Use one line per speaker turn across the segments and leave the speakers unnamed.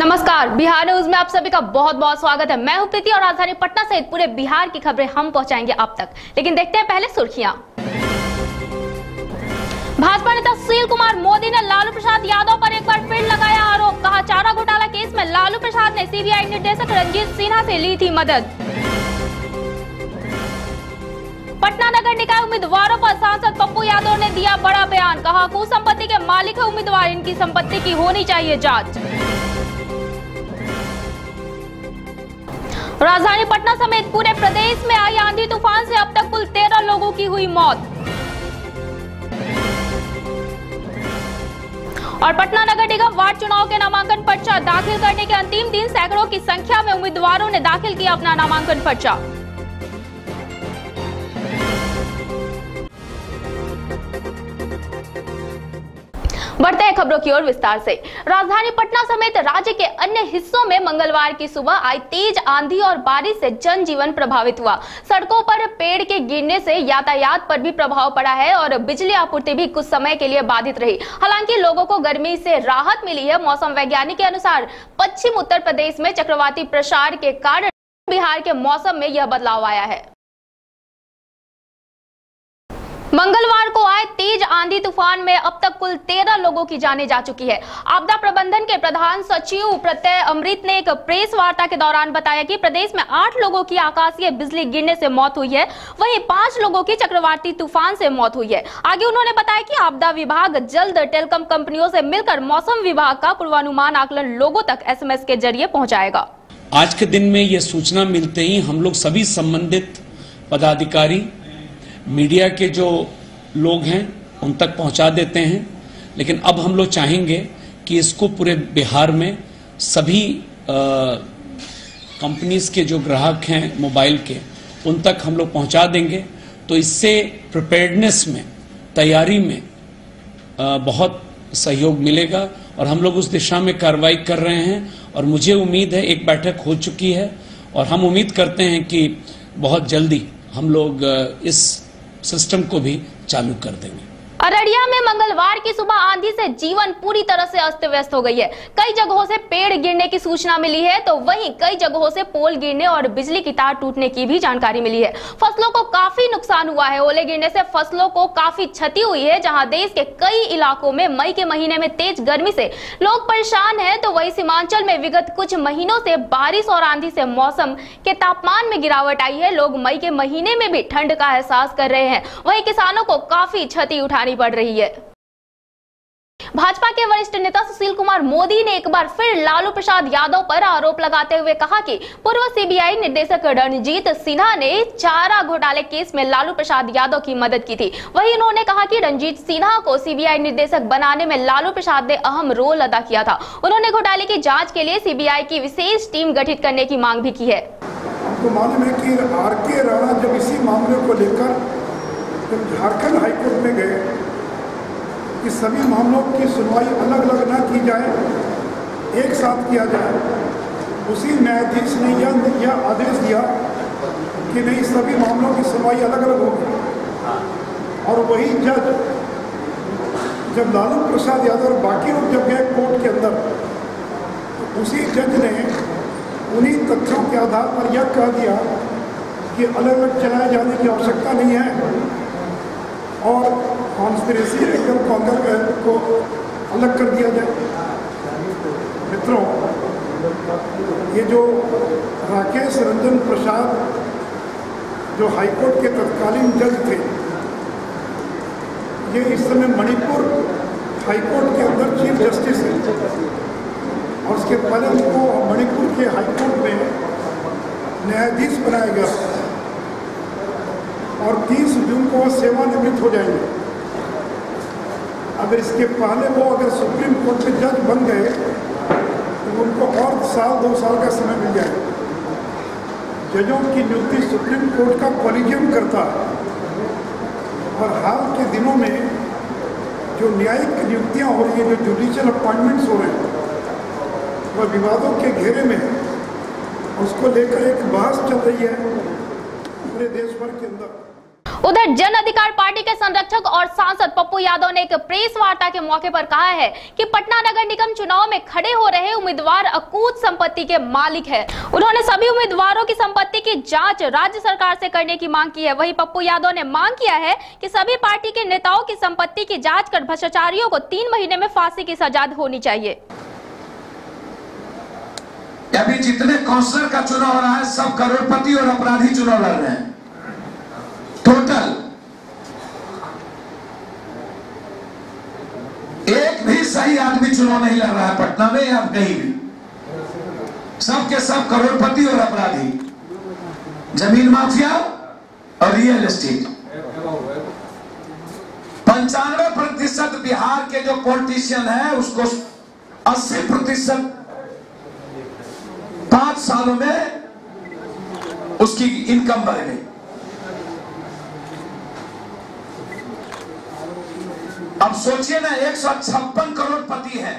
नमस्कार, बिहार न्यूज में आप सभी का बहुत बहुत स्वागत है। मैं हूं प्रीति और राजधानी पटना सहित पूरे बिहार की खबरें हम पहुंचाएंगे आप तक। लेकिन देखते हैं पहले सुर्खियां। भाजपा नेता सुशील कुमार मोदी ने लालू प्रसाद यादव पर एक बार फिर लगाया आरोप। कहा, चारा घोटाला केस में लालू प्रसाद ने सीबीआई निदेशक रंजीत सिन्हा से ली थी मदद। पटना नगर निकाय उम्मीदवारों पर सांसद पप्पू यादव ने दिया बड़ा बयान। कहा, कुसंपत्ति के मालिक है उम्मीदवार, इनकी संपत्ति की होनी चाहिए जांच। राजधानी पटना समेत पूरे प्रदेश में आई आंधी तूफान से अब तक कुल 13 लोगों की हुई मौत। और पटना नगर निगम वार्ड चुनाव के नामांकन पर्चा दाखिल करने के अंतिम दिन सैकड़ों की संख्या में उम्मीदवारों ने दाखिल किया अपना नामांकन पर्चा। बढ़ते हैं खबरों की ओर विस्तार से। राजधानी पटना समेत राज्य के अन्य हिस्सों में मंगलवार की सुबह आई तेज आंधी और बारिश से जनजीवन प्रभावित हुआ। सड़कों पर पेड़ के गिरने से यातायात पर भी प्रभाव पड़ा है और बिजली आपूर्ति भी कुछ समय के लिए बाधित रही। हालांकि लोगों को गर्मी से राहत मिली है। मौसम वैज्ञानिक के अनुसार पश्चिम उत्तर प्रदेश में चक्रवाती प्रसार के कारण बिहार के मौसम में यह बदलाव आया है। मंगलवार को आए तेज आंधी तूफान में अब तक कुल 13 लोगों की जानें जा चुकी है। आपदा प्रबंधन के प्रधान सचिव प्रत्यय अमृत ने एक प्रेस वार्ता के दौरान बताया कि प्रदेश में 8 लोगों की आकाशीय बिजली गिरने से मौत हुई है, वहीं 5 लोगों की चक्रवाती तूफान से मौत हुई है। आगे उन्होंने बताया कि आपदा विभाग जल्द टेलीकॉम कंपनियों से मिलकर मौसम विभाग का पूर्वानुमान आकलन लोगों तक SMS के जरिए पहुंचाएगा।
आज के दिन में यह सूचना मिलते ही हम लोग सभी संबंधित पदाधिकारी, मीडिया के जो लोग हैं उन तक पहुंचा देते हैं। लेकिन अब हम लोग चाहेंगे कि इसको पूरे बिहार में सभी कंपनीज के जो ग्राहक हैं मोबाइल के, उन तक हम लोग पहुंचा देंगे। तो इससे प्रिपेयर्डनेस में, तैयारी में बहुत सहयोग मिलेगा और हम लोग उस दिशा में कार्रवाई कर रहे हैं। और मुझे उम्मीद है, एक बैठक हो चुकी है और हम उम्मीद करते हैं कि बहुत जल्दी हम लोग इस सिस्टम को भी चालू कर देंगे।
अररिया में मंगलवार की सुबह आंधी से जीवन पूरी तरह से अस्त व्यस्त हो गई है। कई जगहों से पेड़ गिरने की सूचना मिली है, तो वहीं कई जगहों से पोल गिरने और बिजली की तार टूटने की भी जानकारी मिली है। फसलों को काफी नुकसान हुआ है। ओले गिरने से फसलों को काफी क्षति हुई है। जहां देश के कई इलाकों में मई के महीने में तेज गर्मी से लोग परेशान है, तो वहीं सीमांचल में विगत कुछ महीनों से बारिश और आंधी से मौसम के तापमान में गिरावट आई है। लोग मई के महीने में भी ठंड का एहसास कर रहे हैं। वहीं किसानों को काफी क्षति उठानी पड़ रही है। भाजपा के वरिष्ठ नेता सुशील कुमार मोदी ने एक बार फिर लालू प्रसाद यादव पर आरोप लगाते हुए कहा कि पूर्व सीबीआई निदेशक रंजीत सिन्हा ने चारा घोटाले केस में लालू प्रसाद यादव की मदद की थी। वहीं उन्होंने कहा कि रंजीत सिन्हा को सीबीआई निदेशक बनाने में लालू प्रसाद ने अहम रोल अदा किया था। उन्होंने घोटाले की जांच के लिए सीबीआई की विशेष टीम गठित करने की मांग भी की है।
आपको मालूम है कि RK राणा जब इसी मामले को लेकर झारखंड हाईकोर्ट में गए कि सभी मामलों की सुनवाई अलग अलग न की जाए, एक साथ किया जाए, उसी न्यायाधीश ने यह आदेश दिया कि नहीं, सभी मामलों की सुनवाई अलग अलग होगी। और वही जज जब लालू प्रसाद यादव और बाकी लोग जब गए कोर्ट के अंदर, तो उसी जज ने उन्हीं तथ्यों के आधार पर यह कह दिया कि अलग अलग चलाए जाने की आवश्यकता नहीं है और कॉन्स्पिरेसी एंगल को अलग कर दिया जाए। मित्रों, ये जो राकेश रंजन प्रसाद जो हाईकोर्ट के तत्कालीन जज थे, ये इस समय मणिपुर हाईकोर्ट के अंदर चीफ जस्टिस है और उसके पहले उनको मणिपुर के हाईकोर्ट में न्यायाधीश बनाया गया और 30 जून को वो सेवानिवृत्त हो जाएंगे। अगर इसके पहले वो अगर सुप्रीम कोर्ट के जज बन गए तो उनको और साल 2 साल का समय मिल जाएगा। जजों की नियुक्ति सुप्रीम कोर्ट का कॉलेजियम करता है और हाल के दिनों में जो न्यायिक नियुक्तियां हो रही है, जो जुडिशियल अपॉइंटमेंट्स हो रहे हैं, वह विवादों के घेरे में है। उसको लेकर एक बहस चल रही है पूरे देश भर के अंदर।
उधर जन अधिकार पार्टी के संरक्षक और सांसद पप्पू पप्पू यादव ने एक प्रेस वार्ता के मौके पर कहा है कि पटना नगर निगम चुनाव में खड़े हो रहे उम्मीदवार अकूत संपत्ति के मालिक है। उन्होंने सभी उम्मीदवारों की संपत्ति की जांच राज्य सरकार से करने की मांग की है। वहीं पप्पू यादव ने मांग किया है कि सभी पार्टी के नेताओं की संपत्ति की जांच कर भ्रष्टाचारियों को 3 महीने में फांसी की सजा होनी चाहिए।
अभी जितने काउंसलर का चुनाव हो रहा है सब करोड़पति और अपराधी चुनाव लड़ रहे हैं। टोटल एक भी सही आदमी चुनाव नहीं लड़ रहा है पटना में या कहीं भी। सब के सब करोड़पति और अपराधी, जमीन माफिया और रियल एस्टेट। 95% बिहार के जो पॉलिटिशियन है उसको 80% 5 सालों में उसकी इनकम बढ़ गई। अब सोचिए ना, 156 करोड़पति हैं।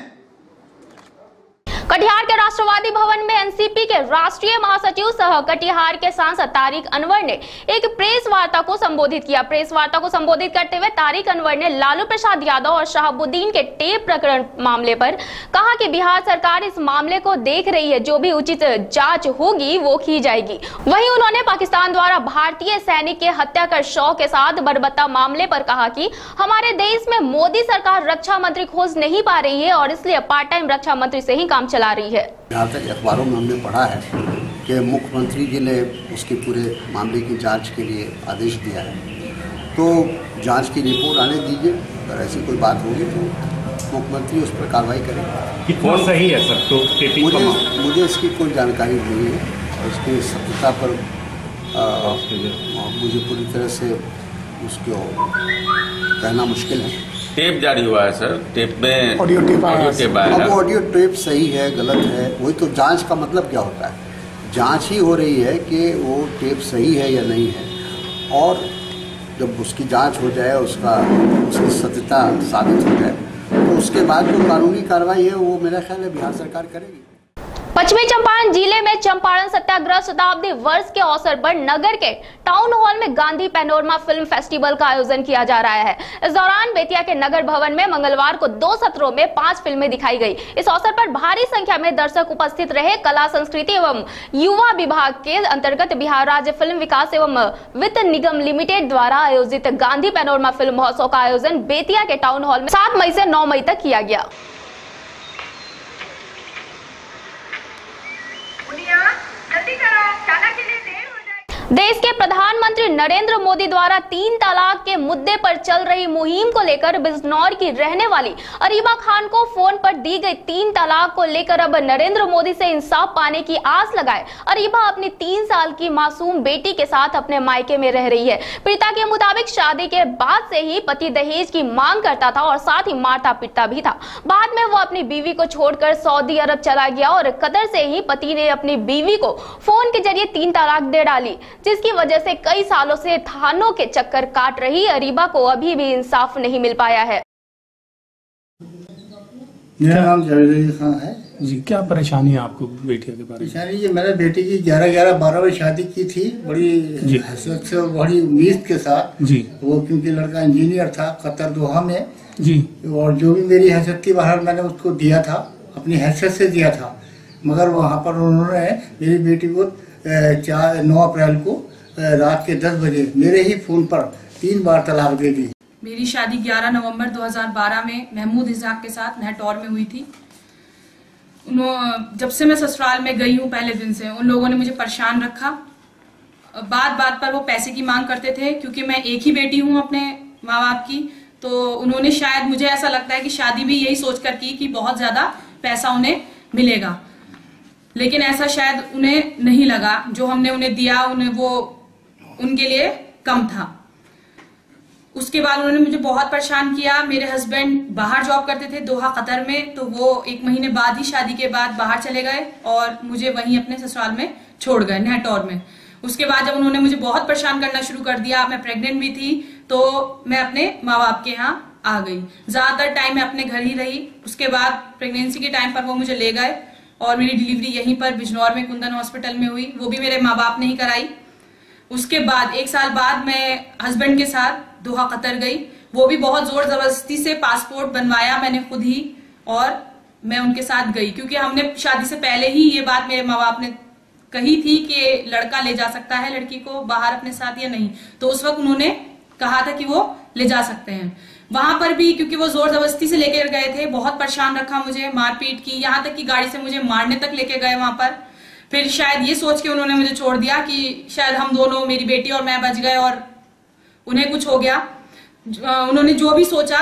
कटिहार के राष्ट्रवादी भवन में एनसीपी के राष्ट्रीय महासचिव सह कटिहार के सांसद तारिक अनवर ने एक प्रेस वार्ता को संबोधित किया। प्रेस वार्ता को संबोधित करते हुए तारिक अनवर ने लालू प्रसाद यादव और शहाबुद्दीन के टेप प्रकरण मामले पर कहा कि बिहार सरकार इस मामले को देख रही है, जो भी उचित जांच होगी वो की जाएगी। वहीं उन्होंने पाकिस्तान द्वारा भारतीय सैनिक के हत्या कर शव के साथ बर्बत्ता मामले पर कहा कि हमारे देश में मोदी सरकार रक्षा मंत्री खोज नहीं पा रही है और इसलिए पार्ट टाइम रक्षा मंत्री से ही काम चला रही है।
यहाँ तक अखबारों में हमने पढ़ा है कि मुख्यमंत्री जी ने उसके पूरे मामले की जांच के लिए आदेश दिया है, तो जांच की रिपोर्ट आने दीजिए। अगर ऐसी कोई बात होगी तो मुख्यमंत्री उस पर कार्रवाई करेंगे।
कितना सही है सर? तो
मुझे इसकी कोई जानकारी नहीं है और इसकी सत्यता पर मुझे पूरी तरह से उसको कहना मुश्किल है।
टेप जारी हुआ है सर, टेप में
ऑडियो टेप आया है।
अब ऑडियो टेप सही है गलत है, वही तो जांच का मतलब क्या होता है? जांच ही हो रही है कि वो टेप सही है या नहीं है, और जब उसकी जांच हो जाए, उसकी सत्यता साबित हो जाए, तो उसके बाद जो कानूनी कार्रवाई है वो मेरा ख्याल है बिहार सरकार करेगी।
पश्चिमी चंपारण जिले में चंपारण सत्याग्रह शताब्दी वर्ष के अवसर पर नगर के टाउन हॉल में गांधी पैनोरमा फिल्म फेस्टिवल का आयोजन किया जा रहा है। इस दौरान बेतिया के नगर भवन में मंगलवार को 2 सत्रों में 5 फिल्में दिखाई गई। इस अवसर पर भारी संख्या में दर्शक उपस्थित रहे। कला संस्कृति एवं युवा विभाग के अंतर्गत बिहार राज्य फिल्म विकास एवं वित्त निगम लिमिटेड द्वारा आयोजित गांधी पैनोरमा फिल्म महोत्सव का आयोजन बेतिया के टाउन हॉल में 7 मई से 9 मई तक किया गया। देश के प्रधानमंत्री नरेंद्र मोदी द्वारा 3 तलाक के मुद्दे पर चल रही मुहिम को लेकर बिजनौर की रहने वाली अरीबा खान को फोन पर दी गई 3 तलाक को लेकर अब नरेंद्र मोदी से इंसाफ पाने की आस लगाए अरीबा अपनी 3 साल की मासूम बेटी के साथ अपने मायके में रह रही है। पिता के मुताबिक शादी के बाद से ही पति दहेज की मांग करता था और साथ ही मारता पीटता भी था। बाद में वो अपनी बीवी को छोड़कर सऊदी अरब चला गया और कतर से ही पति ने अपनी बीवी को फोन के जरिए 3 तलाक दे डाली, जिसकी वजह से कई सालों से थानों के चक्कर काट रही अरीबा को अभी भी इंसाफ नहीं मिल पाया है।
मेरा नाम जावेद खान है
जी। क्या परेशानी है आपको बेटी के बारे में?
परेशानी ये मैंने बेटी की 11-12 में शादी की थी, बड़ी हैसियत से और बड़ी उम्मीद के साथ जी। वो क्योंकि लड़का इंजीनियर था कतर दोहा में जी, और जो भी मेरी हैसियत थी बाहर मैंने उसको दिया था, अपनी हैसियत से दिया था। मगर वहाँ पर उन्होंने मेरी बेटी को 9 अप्रैल को रात के 10 बजे मेरे ही फोन पर 3 बार तलाक दे दी।
मेरी शादी 11 नवंबर 2012 में महमूद इजाक के साथ नहटौर में हुई थी। जब से मैं ससुराल में गई हूँ पहले दिन से उन लोगों ने मुझे परेशान रखा। बात बात पर वो पैसे की मांग करते थे, क्योंकि मैं एक ही बेटी हूँ अपने माँ बाप की, तो उन्होंने शायद, मुझे ऐसा लगता है कि शादी भी यही सोचकर की कि बहुत ज्यादा पैसा उन्हें मिलेगा, लेकिन ऐसा शायद उन्हें नहीं लगा। जो हमने उन्हें दिया उन्हें वो उनके लिए कम था। उसके बाद उन्होंने मुझे बहुत परेशान किया। मेरे हस्बैंड बाहर जॉब करते थे दोहा कतर में, तो वो 1 महीने बाद ही शादी के बाद बाहर चले गए और मुझे वहीं अपने ससुराल में छोड़ गए नहटौर में। उसके बाद जब उन्होंने मुझे बहुत परेशान करना शुरू कर दिया, मैं प्रेग्नेंट भी थी, तो मैं अपने माँ बाप के यहाँ आ गई। ज्यादातर टाइम मैं अपने घर ही रही। उसके बाद प्रेगनेंसी के टाइम पर वो मुझे ले गए और मेरी डिलीवरी यहीं पर बिजनौर में कुंदन हॉस्पिटल में हुई, वो भी मेरे माँ बाप ने ही कराई। उसके बाद 1 साल बाद मैं हस्बैंड के साथ दोहा कतर गई वो भी बहुत जोर जबरदस्ती से पासपोर्ट बनवाया मैंने खुद ही, और मैं उनके साथ गई, क्योंकि हमने शादी से पहले ही ये बात मेरे माँ बाप ने कही थी कि लड़का ले जा सकता है लड़की को बाहर अपने साथ या नहीं, तो उस वक्त उन्होंने कहा था कि वो ले जा सकते हैं। वहां पर भी क्योंकि वो जोर जबरदस्ती से लेकर गए थे, बहुत परेशान रखा मुझे, मारपीट की, यहाँ तक कि गाड़ी से मुझे मारने तक लेके गए वहां पर। फिर शायद ये सोच के उन्होंने मुझे छोड़ दिया कि शायद हम दोनों, मेरी बेटी और मैं, बच गए और उन्हें कुछ हो गया। उन्होंने जो भी सोचा,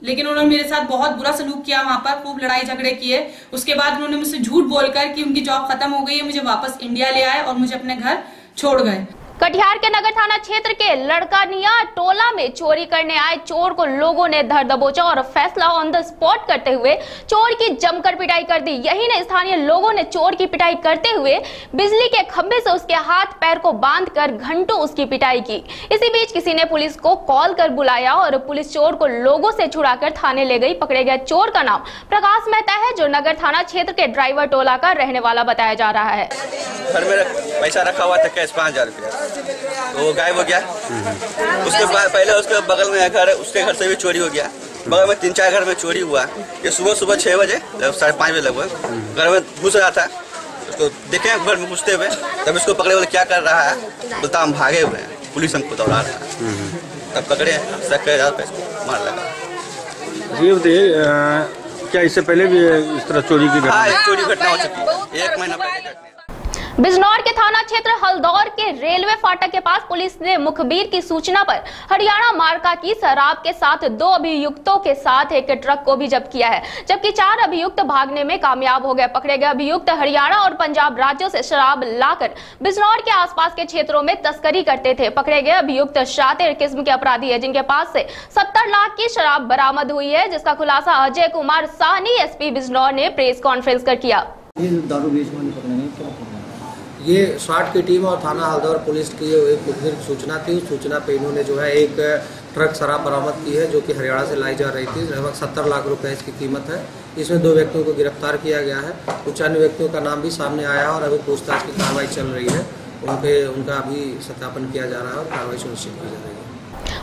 लेकिन उन्होंने मेरे साथ बहुत बुरा सलूक किया वहां पर, खूब लड़ाई झगड़े किए। उसके बाद उन्होंने मुझसे झूठ बोलकर कि उनकी जॉब खत्म हो गई है, मुझे वापस इंडिया ले आए और मुझे अपने घर छोड़ गए।
कटिहार के नगर थाना क्षेत्र के लड़कानिया टोला में चोरी करने आए चोर को लोगों ने धर दबोचा और फैसला ऑन द स्पॉट करते हुए चोर की जमकर पिटाई कर दी। यही नहीं, स्थानीय लोगों ने चोर की पिटाई करते हुए बिजली के खंभे से उसके हाथ पैर को बांधकर घंटों उसकी पिटाई की। इसी बीच किसी ने पुलिस को कॉल कर बुलाया और पुलिस चोर को लोगों से छुड़ाकर थाने ले गई। पकड़े गए चोर का नाम प्रकाश मेहता है, जो नगर थाना क्षेत्र के ड्राइवर टोला का रहने वाला बताया जा रहा है।
घर में पैसा रखा हुआ था, कैश 5000 रुपया, तो वो गायब हो गया। उसके बाद पहले उसके बगल में घर है, उसके घर से भी चोरी हो गया। बगल में 3-4 घर में चोरी हुआ। ये सुबह 6 बजे 5:30 बजे लगभग घर में घुस रहा था, उसको देखे घर में घुसते हुए, तब इसको पकड़े, बोले क्या कर रहा है, बोलता हम भागे हुए हैं, पुलिस हमको दौड़ा रहा है। तब पकड़े, मार लगा।
ये बताइए, क्या इससे पहले भी इस तरह चोरी की
चोरी घटना हो चुकी है, 1 महीना पहले।
बिजनौर के थाना क्षेत्र हल्दौर के रेलवे फाटक के पास पुलिस ने मुखबिर की सूचना पर हरियाणा मार्का की शराब के साथ 2 अभियुक्तों के साथ एक ट्रक को भी जब्त किया है, जबकि 4 अभियुक्त भागने में कामयाब हो गए। पकड़े गए अभियुक्त हरियाणा और पंजाब राज्यों से शराब लाकर बिजनौर के आसपास के क्षेत्रों में तस्करी करते थे। पकड़े गए अभियुक्त शातिर किस्म के अपराधी है, जिनके पास से 70 लाख की शराब बरामद हुई है, जिसका खुलासा अजय कुमार साहनी एसपी बिजनौर ने प्रेस कॉन्फ्रेंस कर किया।
ये स्वाट की टीम और थाना हल्दौर पुलिस की एक मुखबिर सूचना थी। उस सूचना पे इन्होंने जो है एक ट्रक शराब बरामद की है, जो कि हरियाणा से लाई जा रही थी। लगभग 70 लाख रुपए इसकी कीमत है। इसमें 2 व्यक्तियों को गिरफ्तार किया गया है। कुछ अन्य व्यक्तियों का नाम भी सामने आया है और अभी पूछताछ की कार्रवाई चल रही है। उनका अभी सत्यापन किया जा रहा है और कार्रवाई सुनिश्चित की जा रही है।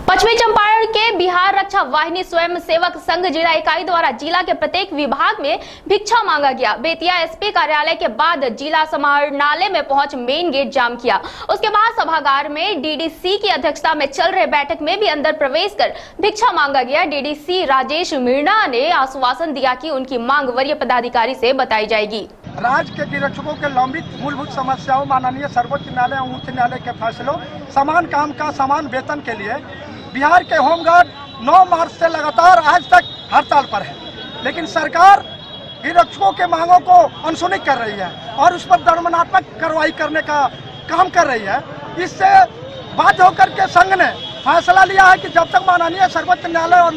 पश्चिमी चंपारण के बिहार रक्षा वाहिनी स्वयं सेवक संघ जिला इकाई द्वारा जिला के प्रत्येक विभाग में भिक्षा मांगा गया। बेतिया एसपी कार्यालय के बाद जिला समाहरणालय में पहुंच मेन गेट जाम किया। उसके बाद सभागार में डीडीसी की अध्यक्षता में चल रहे बैठक में भी अंदर प्रवेश कर भिक्षा मांगा गया। डीडीसी राजेश मीणा ने आश्वासन दिया कि उनकी मांग वरीय पदाधिकारी से बताई जाएगी।
राज्य के निरीक्षकों के लंबित मूलभूत समस्याओं माननीय सर्वोच्च न्यायालय और उच्च न्यायालय के फैसलों, समान काम का समान वेतन के लिए बिहार के होमगार्ड 9 मार्च से लगातार आज तक हड़ताल पर है, लेकिन सरकार निरीक्षकों के मांगों को अनसुनी कर रही है और उस पर दंडात्मक कार्रवाई करने का काम कर रही है। इससे बाध्य होकर के संघ ने फैसला लिया है कि जब तक माननीय सर्वोच्च न्यायालय और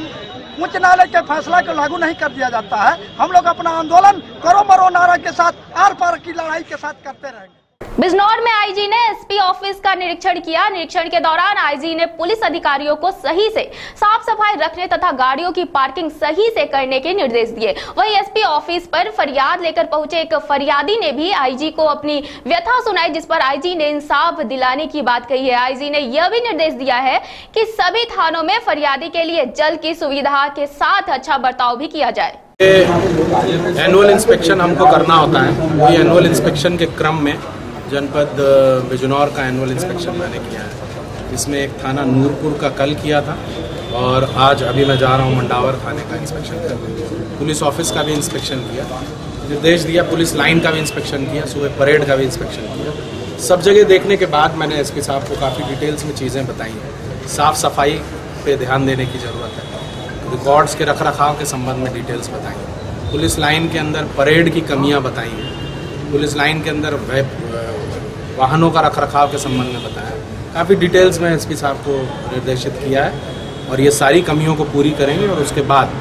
उच्च न्यायालय के फैसला को लागू नहीं कर दिया जाता है, हम लोग अपना आंदोलन करो मरो नारा के साथ आर पार की लड़ाई के साथ करते रहेंगे।
बिजनौर में आईजी ने एसपी ऑफिस का निरीक्षण किया। निरीक्षण के दौरान आईजी ने पुलिस अधिकारियों को सही से साफ सफाई रखने तथा गाड़ियों की पार्किंग सही से करने के निर्देश दिए। वहीं एसपी ऑफिस पर फरियाद लेकर पहुंचे एक फरियादी ने भी आईजी को अपनी व्यथा सुनाई, जिस पर आईजी ने इंसाफ दिलाने की बात कही है। आईजी ने यह भी निर्देश दिया है कि सभी थानों में फरियादी के लिए जल की सुविधा के साथ अच्छा बर्ताव भी किया जाए।
एनुअल इंस्पेक्शन हमको करना होता है। वही एनुअल इंस्पेक्शन के क्रम में जनपद बिजनौर का एनुअल इंस्पेक्शन मैंने किया है। इसमें एक थाना नूरपुर का कल किया था और आज अभी मैं जा रहा हूँ मंडावर थाने का इंस्पेक्शन करने। पुलिस ऑफिस का भी इंस्पेक्शन किया, निर्देश दिया, पुलिस लाइन का भी इंस्पेक्शन किया, सुबह परेड का भी इंस्पेक्शन किया। सब जगह देखने के बाद मैंने एसपी साहब को काफ़ी डिटेल्स में चीज़ें बताई हैं। साफ़ सफाई पे ध्यान देने की ज़रूरत है, रिकॉर्ड्स के रखरखाव के संबंध में डिटेल्स बताई, पुलिस लाइन के अंदर परेड की कमियाँ बताई हैं, पुलिस लाइन के अंदर वाहनों का रखरखाव के संबंध में बताया। काफ़ी डिटेल्स में एसपी साहब को निर्देशित किया है और ये सारी कमियों को पूरी करेंगे और उसके बाद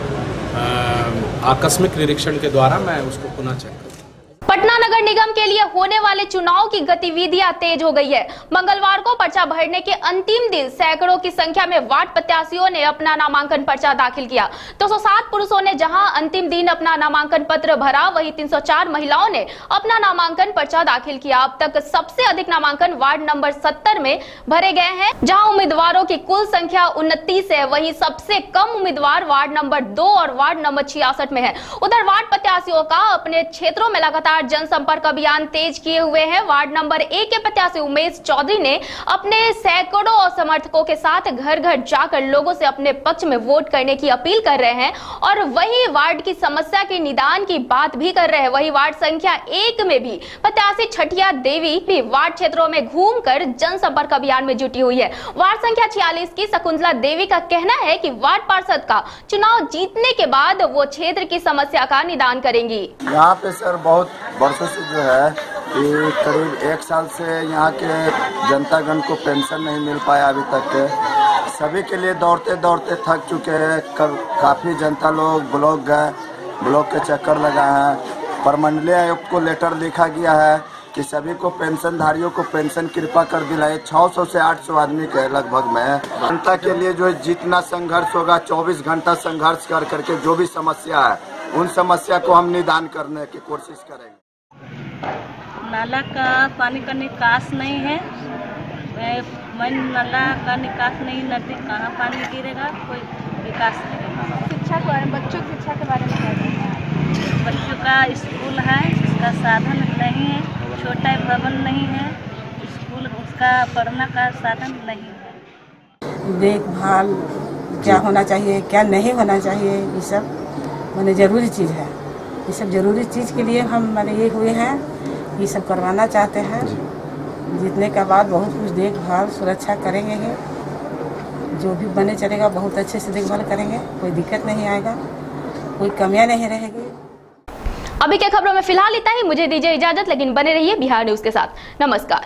आकस्मिक निरीक्षण के द्वारा मैं उसको पुनः चेक करूँगा।
पटना नगर निगम के लिए होने वाले चुनाव की गतिविधियां तेज हो गई है। मंगलवार को पर्चा भरने के अंतिम दिन सैकड़ों की संख्या में वार्ड प्रत्याशियों ने अपना नामांकन पर्चा दाखिल किया। 207 पुरुषों ने जहां अंतिम दिन अपना नामांकन पत्र भरा, वहीं 304 महिलाओं ने अपना नामांकन पर्चा दाखिल किया। अब तक सबसे अधिक नामांकन वार्ड नंबर 70 में भरे गए हैं, जहां उम्मीदवारों की कुल संख्या 29 है। वहीं सबसे कम उम्मीदवार वार्ड नंबर 2 और वार्ड नंबर 66 में है। उधर वार्ड प्रत्याशियों का अपने क्षेत्रों में लगातार जनसंपर्क अभियान तेज किए हुए हैं। वार्ड नंबर 1 के प्रत्याशी उमेश चौधरी ने अपने सैकड़ों समर्थकों के साथ घर घर जाकर लोगों से अपने पक्ष में वोट करने की अपील कर रहे हैं और वहीं वार्ड की समस्या के निदान की बात भी कर रहे हैं। वहीं वार्ड संख्या 1 में भी प्रत्याशी छठिया देवी भी वार्ड क्षेत्रों में घूमकर जनसंपर्क अभियान में जुटी हुई है। वार्ड संख्या 46 की शकुंतला देवी का कहना है कि वार्ड पार्षद का चुनाव जीतने के बाद वो क्षेत्र की समस्या का निदान करेंगी।
यहाँ पे सर बहुत वर्षों से जो है कि करीब 1 साल से यहाँ के जनतागण को पेंशन नहीं मिल पाया अभी तक के। सभी के लिए दौड़ते दौड़ते थक चुके हैं। काफ़ी जनता लोग ब्लॉक गए, ब्लॉक के चक्कर लगाए हैं। प्रमंडलीय आयुक्त को लेटर लिखा गया है कि सभी को पेंशनधारियों को पेंशन कृपा कर दिलाए। 600 से 800 आदमी के लगभग में जनता के लिए जो जितना संघर्ष होगा 24 घंटा संघर्ष कर करके जो भी समस्या है उन समस्या को हम निदान करने की कोशिश करेंगे।
नाला का पानी का निकास नहीं है, नाला का निकास नहीं, नदी कहाँ पानी गिरेगा, कोई विकास नहीं।
शिक्षा के बारे में, बच्चों की शिक्षा के बारे में क्या कहना है?
बच्चों का स्कूल है, उसका साधन नहीं है, छोटा भवन नहीं है, स्कूल उसका पढ़ना का साधन नहीं है।
देखभाल क्या होना चाहिए, क्या नहीं होना चाहिए, ये सब माने जरूरी चीज़ है। ये सब जरूरी चीज़ के लिए हम माने ये हुए हैं, ये सब करवाना चाहते हैं। जीतने के बाद बहुत कुछ देखभाल सुरक्षा करेंगे ही, जो भी बने चलेगा बहुत अच्छे से देखभाल करेंगे, कोई दिक्कत नहीं आएगा, कोई कमियां नहीं रहेगी।
अभी के खबरों में फिलहाल इतना ही। मुझे दीजिए इजाजत, लेकिन बने रहिए बिहार न्यूज के साथ। नमस्कार।